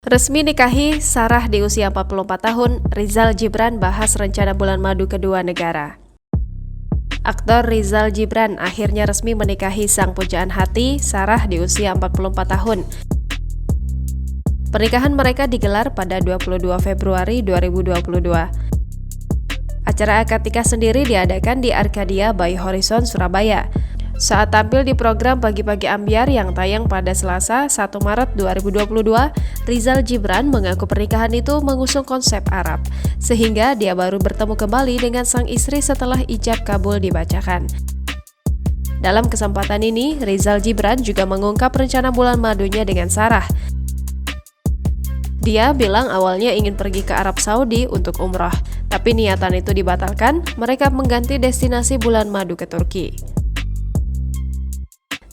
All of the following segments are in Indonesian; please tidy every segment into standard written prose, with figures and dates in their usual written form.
Resmi nikahi Sarah di usia 44 tahun, Rizal Gibran bahas rencana bulan madu kedua negara. Aktor Rizal Gibran akhirnya resmi menikahi sang pujaan hati, Sarah di usia 44 tahun. Pernikahan mereka digelar pada 22 Februari 2022. Acara akad nikah sendiri diadakan di Arcadia by Horizon, Surabaya. Saat tampil di program Pagi-Pagi Ambyar yang tayang pada Selasa 1 Maret 2022, Rizal Gibran mengaku pernikahan itu mengusung konsep Arab, sehingga dia baru bertemu kembali dengan sang istri setelah ijab kabul dibacakan. Dalam kesempatan ini, Rizal Gibran juga mengungkap rencana bulan madunya dengan Sarah. Dia bilang awalnya ingin pergi ke Arab Saudi untuk umroh, tapi niatan itu dibatalkan, mereka mengganti destinasi bulan madu ke Turki.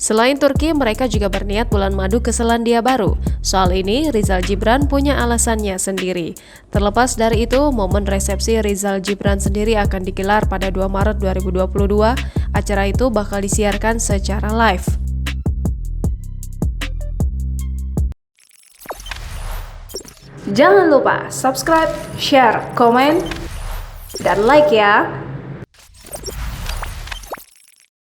Selain Turki, mereka juga berniat bulan madu ke Selandia Baru. Soal ini, Rizal Gibran punya alasannya sendiri. Terlepas dari itu, momen resepsi Rizal Gibran sendiri akan digelar pada 2 Maret 2022. Acara itu bakal disiarkan secara live. Jangan lupa subscribe, share, komen, dan like ya!